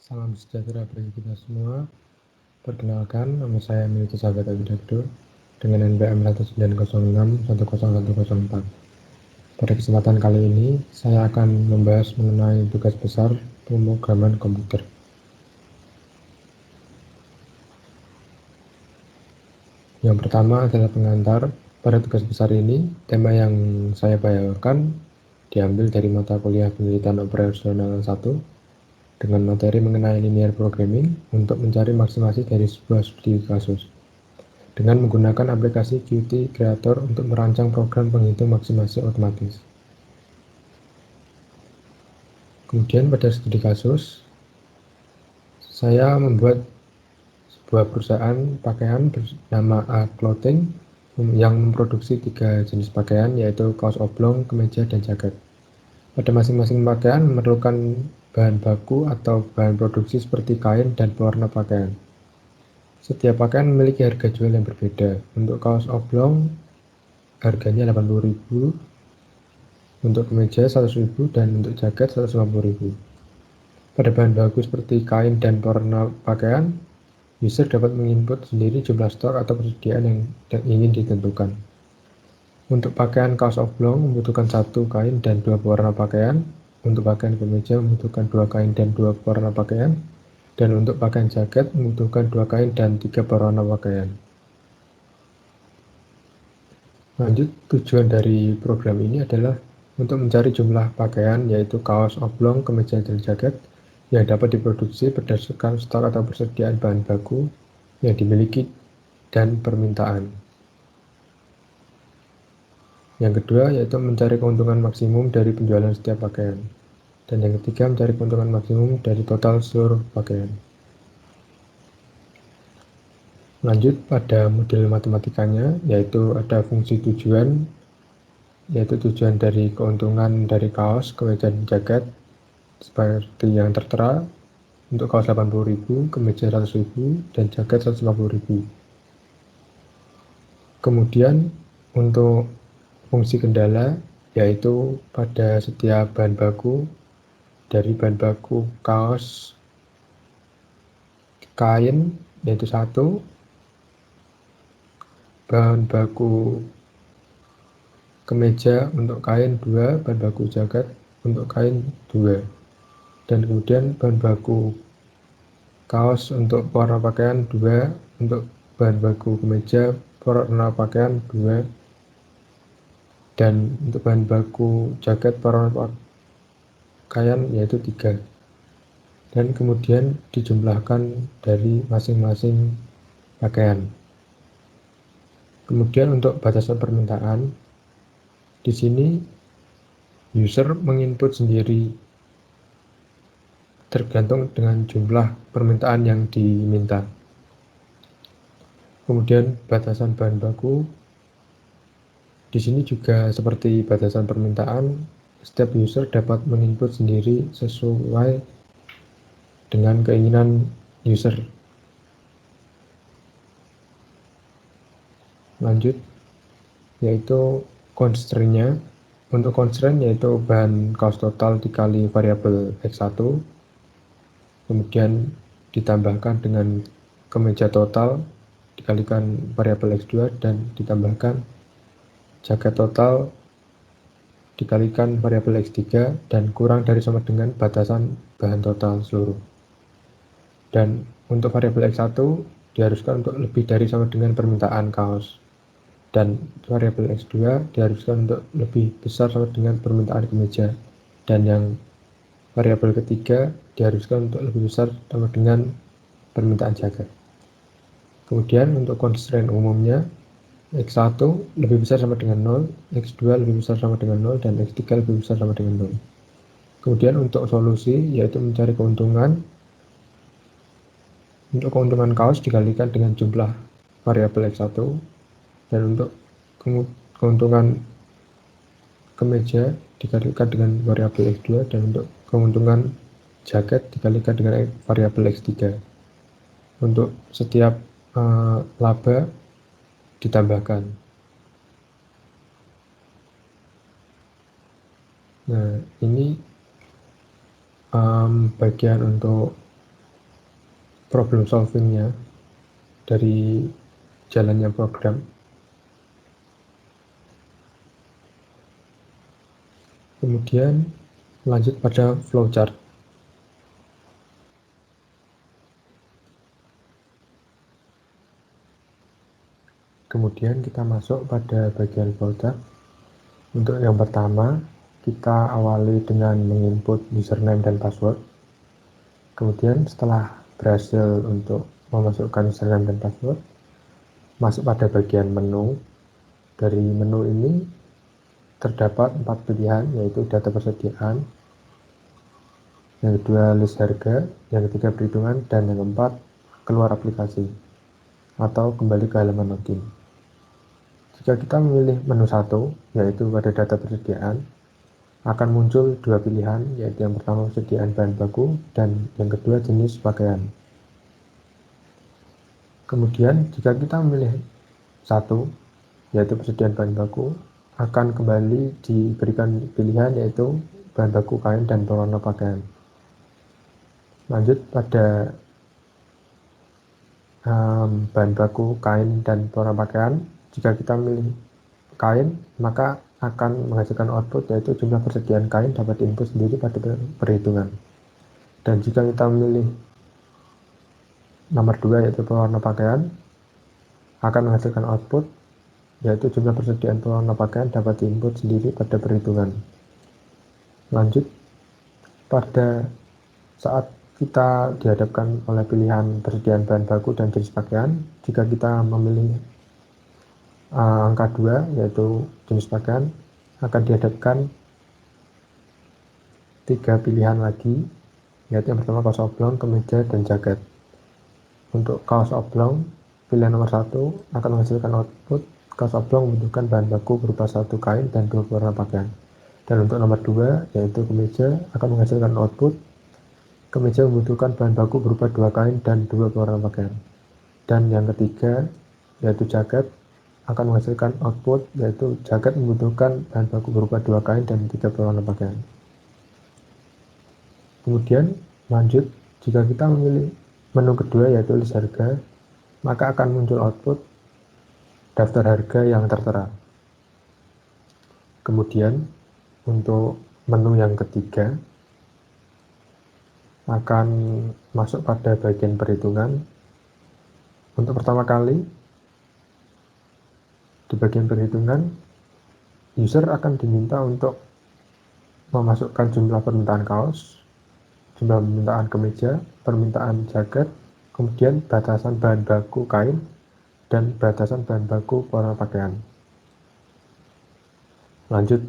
Salam sejahtera bagi kita semua. Perkenalkan, nama saya Miliki Sahabat Abidakdo dengan NPM 190610104. Pada kesempatan kali ini, saya akan membahas mengenai tugas besar pemrograman komputer. Yang pertama adalah pengantar. Pada tugas besar ini, tema yang saya bawakan diambil dari mata kuliah penelitian operasional 1 dengan materi mengenai linear programming untuk mencari maksimasi dari sebuah studi kasus dengan menggunakan aplikasi Qt Creator untuk merancang program penghitung maksimasi otomatis. Kemudian pada studi kasus, saya membuat sebuah perusahaan pakaian bernama A Clothing yang memproduksi 3 jenis pakaian, yaitu kaos oblong, kemeja, dan jaket. Pada masing-masing pakaian memerlukan bahan baku atau bahan produksi seperti kain dan pewarna pakaian. Setiap pakaian memiliki harga jual yang berbeda. Untuk kaos oblong, harganya 80.000, untuk kemeja 100.000, dan untuk jaket 150.000. Pada bahan baku seperti kain dan pewarna pakaian, user dapat menginput sendiri jumlah stok atau persediaan yang ingin ditentukan. Untuk pakaian kaos oblong membutuhkan 1 kain dan 2 pewarna pakaian. Untuk pakaian kemeja membutuhkan 2 kain dan 2 pewarna pakaian. Dan untuk pakaian jaket membutuhkan 2 kain dan 3 pewarna pakaian. Lanjut, tujuan dari program ini adalah untuk mencari jumlah pakaian, yaitu kaos oblong, kemeja, dan jaket yang dapat diproduksi berdasarkan stok atau persediaan bahan baku yang dimiliki dan permintaan. Yang kedua yaitu mencari keuntungan maksimum dari penjualan setiap pakaian. Dan yang ketiga mencari keuntungan maksimum dari total seluruh pakaian. Lanjut pada model matematikanya, yaitu ada fungsi tujuan, yaitu tujuan dari keuntungan dari kaos, kemeja, dan jaket seperti yang tertera. Untuk kaos 80.000, kemeja 100.000, dan jaket 150.000. Kemudian untuk fungsi kendala, yaitu pada setiap bahan baku, dari bahan baku kaos, kain, yaitu 1, bahan baku kemeja untuk kain 2, bahan baku jaket untuk kain 2, dan kemudian bahan baku kaos untuk pewarna pakaian 2, untuk bahan baku kemeja pewarna pakaian 2, dan untuk bahan baku jaket pewarna pakaian yaitu 3, dan kemudian dijumlahkan dari masing-masing pakaian. Kemudian untuk batasan permintaan, di sini user menginput sendiri tergantung dengan jumlah permintaan yang diminta. Kemudian batasan bahan baku, di sini juga seperti batasan permintaan, setiap user dapat menginput sendiri sesuai dengan keinginan user. Lanjut, yaitu constraint-nya. Untuk constraint yaitu bahan kaos total dikali variabel X1, kemudian ditambahkan dengan kemeja total dikalikan variabel X2, dan ditambahkan jaket total dikalikan variabel X3, dan kurang dari sama dengan batasan bahan total seluruh. Dan untuk variabel X1 diharuskan untuk lebih dari sama dengan permintaan kaos, dan variabel X2 diharuskan untuk lebih besar sama dengan permintaan kemeja, dan yang variabel ketiga diharuskan untuk lebih besar sama dengan permintaan jaket. Kemudian untuk constraint umumnya, X1 lebih besar sama dengan 0, X2 lebih besar sama dengan 0, dan X3 lebih besar sama dengan 0. Kemudian untuk solusi yaitu mencari keuntungan. Untuk keuntungan kaos dikalikan dengan jumlah variabel X1, dan untuk keuntungan kemeja dikalikan dengan variabel X2, dan untuk keuntungan jaket dikalikan dengan variabel X3. Untuk setiap laba ditambahkan. Nah, ini bagian untuk problem solvingnya dari jalannya program. Kemudian lanjut pada flowchart. Kemudian kita masuk pada bagian flowchart. Untuk yang pertama, kita awali dengan menginput username dan password. Kemudian setelah berhasil untuk memasukkan username dan password, masuk pada bagian menu. Dari menu ini terdapat 4 pilihan, yaitu data persediaan, yang kedua list harga, yang ketiga perhitungan, dan yang keempat keluar aplikasi atau kembali ke halaman login. Jika kita memilih menu 1, yaitu pada data persediaan, akan muncul 2 pilihan, yaitu yang pertama persediaan bahan baku dan yang kedua jenis pakaian. Kemudian jika kita memilih 1, yaitu persediaan bahan baku, akan kembali diberikan pilihan yaitu bahan baku kain dan pewarna pakaian. Lanjut pada bahan baku kain dan pewarna pakaian, jika kita memilih kain, maka akan menghasilkan output yaitu jumlah persediaan kain dapat diinput sendiri pada perhitungan. Dan jika kita memilih nomor 2 yaitu pewarna pakaian, akan menghasilkan output yaitu jumlah persediaan pewarna pakaian dapat diinput sendiri pada perhitungan. Lanjut, pada saat kita dihadapkan oleh pilihan persediaan bahan baku dan jenis pakaian, jika kita memilih angka 2 yaitu jenis pakaian, akan dihadapkan 3 pilihan lagi, yaitu yang pertama kaos oblong, kemeja, dan jaket. Untuk kaos oblong, pilihan nomor 1 akan menghasilkan output kaos oblong membutuhkan bahan baku berupa 1 kain dan 2 warna pakaian. Dan untuk nomor 2 yaitu kemeja akan menghasilkan output kemeja membutuhkan bahan baku berupa 2 kain dan 2 warna pakaian. Dan yang ketiga yaitu jaket akan menghasilkan output yaitu jaket membutuhkan bahan baku berupa 2 kain dan 3 warna pakaian. Kemudian lanjut, jika kita memilih menu kedua yaitu list harga, maka akan muncul output daftar harga yang tertera. Kemudian untuk menu yang ketiga akan masuk pada bagian perhitungan. Untuk pertama kali di bagian perhitungan, user akan diminta untuk memasukkan jumlah permintaan kaos, jumlah permintaan kemeja, permintaan jaket, kemudian batasan bahan baku kain, dan batasan bahan baku warna pakaian. Lanjut,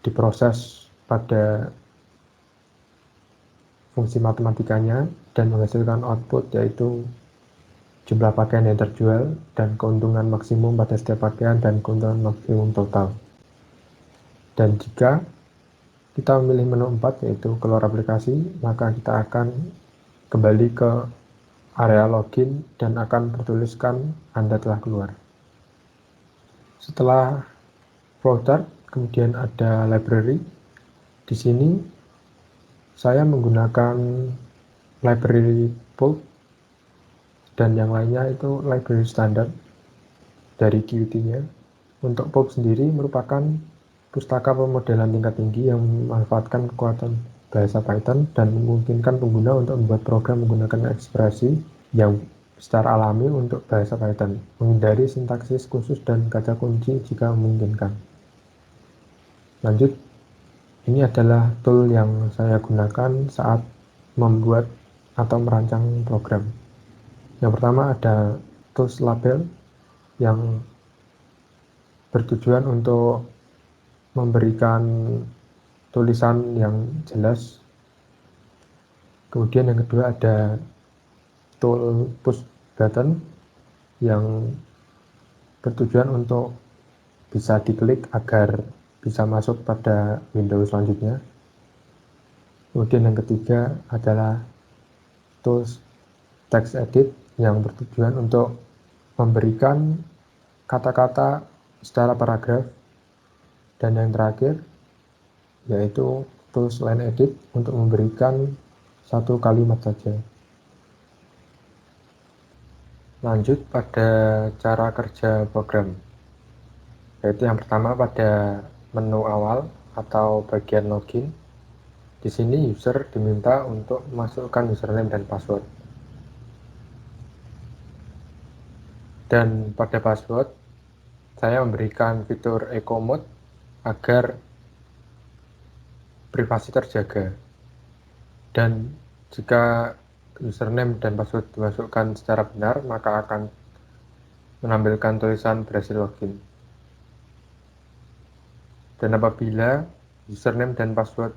diproses pada fungsi matematikanya dan menghasilkan output yaitu jumlah pakaian yang terjual dan keuntungan maksimum pada setiap pakaian dan keuntungan maksimum total. Dan jika kita memilih menu 4 yaitu keluar aplikasi, maka kita akan kembali ke area login dan akan bertuliskan Anda telah keluar. Setelah flowchart, kemudian ada library. Di sini saya menggunakan library pulp dan yang lainnya itu library standar dari Qt-nya. Untuk pulp sendiri merupakan pustaka pemodelan tingkat tinggi yang memanfaatkan kekuatan bahasa Python dan memungkinkan pengguna untuk membuat program menggunakan ekspresi yang secara alami untuk bahasa Python, menghindari sintaksis khusus dan kata kunci jika memungkinkan. Lanjut, ini adalah tool yang saya gunakan saat membuat atau merancang program. Yang pertama ada tools label yang bertujuan untuk memberikan tulisan yang jelas. Kemudian yang kedua ada tool push button yang bertujuan untuk bisa diklik agar bisa masuk pada Windows selanjutnya. Kemudian yang ketiga adalah tools text edit yang bertujuan untuk memberikan kata-kata secara paragraf. Dan yang terakhir yaitu tools line edit untuk memberikan satu kalimat saja. Lanjut pada cara kerja program, yaitu yang pertama pada menu awal atau bagian login. Di sini user diminta untuk memasukkan username dan password. Dan pada password, saya memberikan fitur echo mode agar privasi terjaga. Dan jika username dan password dimasukkan secara benar, maka akan menampilkan tulisan berhasil login. Dan apabila username dan password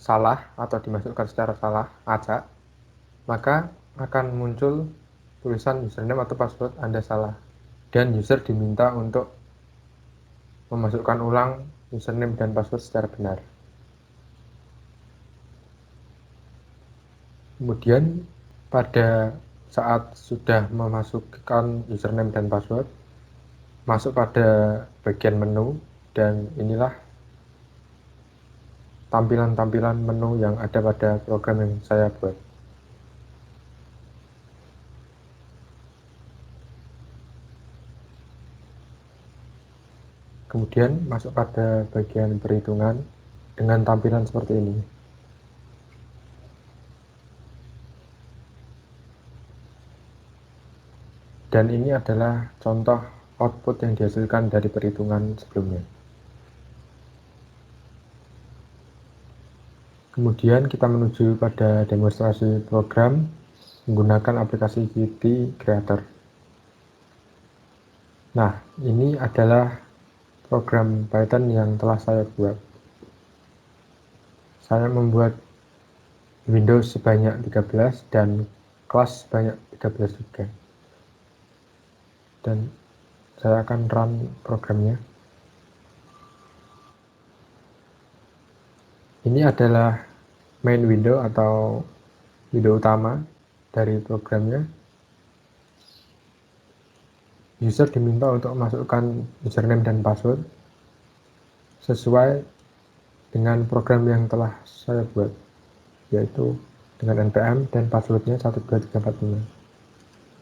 salah atau dimasukkan secara salah, acak, maka akan muncul tulisan username atau password Anda salah. Dan user diminta untuk memasukkan ulang username dan password secara benar. Kemudian pada saat sudah memasukkan username dan password, masuk pada bagian menu, dan inilah tampilan-tampilan menu yang ada pada program yang saya buat. Kemudian masuk pada bagian perhitungan dengan tampilan seperti ini. Dan ini adalah contoh output yang dihasilkan dari perhitungan sebelumnya. Kemudian kita menuju pada demonstrasi program menggunakan aplikasi Qt Creator. Nah, ini adalah program Python yang telah saya buat. Saya membuat Windows sebanyak 13 dan kelas sebanyak 13 juga. Dan saya akan run programnya. Ini adalah main window atau window utama dari programnya. User diminta untuk memasukkan username dan password sesuai dengan program yang telah saya buat, yaitu dengan npm dan passwordnya 12345.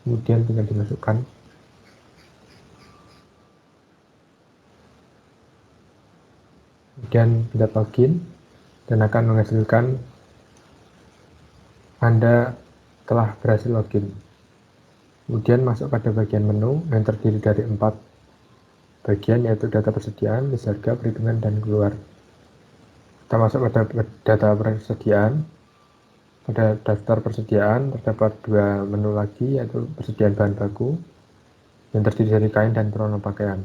Kemudian tinggal dimasukkan. Kemudian pencet login dan akan menghasilkan Anda telah berhasil login. Kemudian masuk pada bagian menu yang terdiri dari 4 bagian, yaitu data persediaan, list harga, perhitungan, dan keluar. Kita masuk pada data persediaan. Pada daftar persediaan terdapat 2 menu lagi, yaitu persediaan bahan baku yang terdiri dari kain dan pewarna pakaian.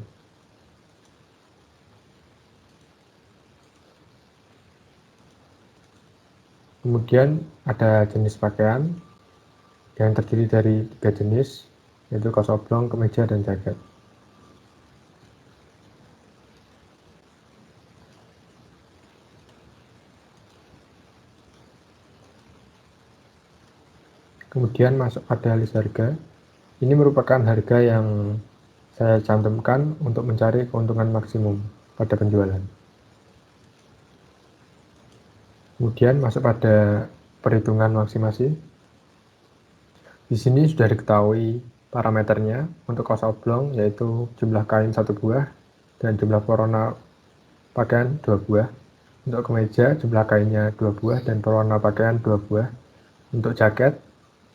Kemudian ada jenis pakaian yang terdiri dari 3 jenis, yaitu kaos oblong, kemeja, dan jaket. Kemudian masuk pada list harga. Ini merupakan harga yang saya cantumkan untuk mencari keuntungan maksimum pada penjualan. Kemudian masuk pada perhitungan maksimasi. Di sini sudah diketahui parameternya untuk kaos oblong, yaitu jumlah kain 1 buah dan jumlah pewarna pakaian 2 buah. Untuk kemeja jumlah kainnya 2 buah dan pewarna pakaian 2 buah. Untuk jaket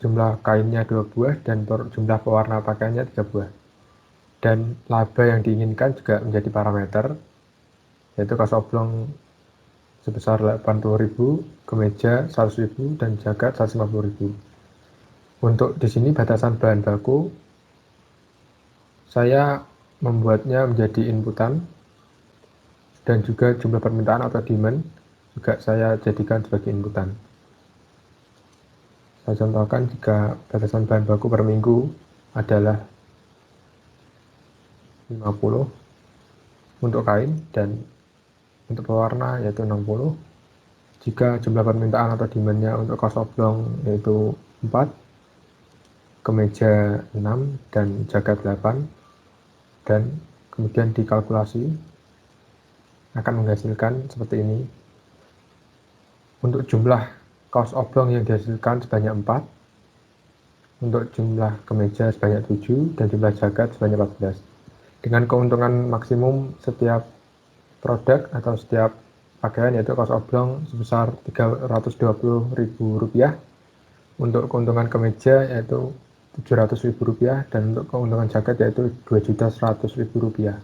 jumlah kainnya 2 buah dan jumlah pewarna pakaiannya 3 buah. Dan laba yang diinginkan juga menjadi parameter, yaitu kaos oblong sebesar 80.000, kemeja 100.000, dan jaket 150.000. Untuk di sini batasan bahan baku saya membuatnya menjadi inputan, dan juga jumlah permintaan atau demand juga saya jadikan sebagai inputan. Saya contohkan jika batasan bahan baku per minggu adalah 50 untuk kain dan untuk pewarna yaitu 60. Jika jumlah permintaan atau demandnya untuk kaos oblong yaitu 4, kemeja 6, dan jaket 8, dan kemudian dikalkulasi akan menghasilkan seperti ini. Untuk jumlah kaos oblong yang dihasilkan sebanyak 4, untuk jumlah kemeja sebanyak 7 dan jumlah jaket sebanyak 14. Dengan keuntungan maksimum setiap produk atau setiap pakaian yaitu kaos oblong sebesar Rp320.000, untuk keuntungan kemeja yaitu Rp700.000, dan untuk keuntungan jaket yaitu Rp2.100.000,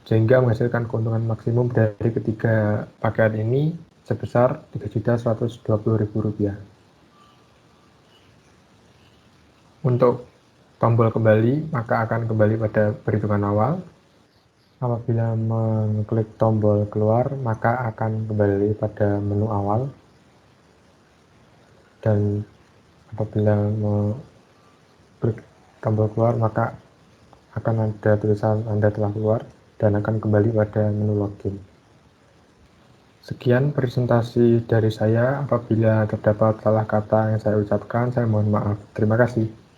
sehingga menghasilkan keuntungan maksimum dari ketiga pakaian ini sebesar Rp3.120.000. Untuk tombol kembali, maka akan kembali pada perhitungan awal. Apabila mengklik tombol keluar, maka akan kembali pada menu awal. Dan apabila mengklik tombol keluar, maka akan ada tulisan Anda telah keluar dan akan kembali pada menu login. Sekian presentasi dari saya. Apabila terdapat salah kata yang saya ucapkan, saya mohon maaf. Terima kasih.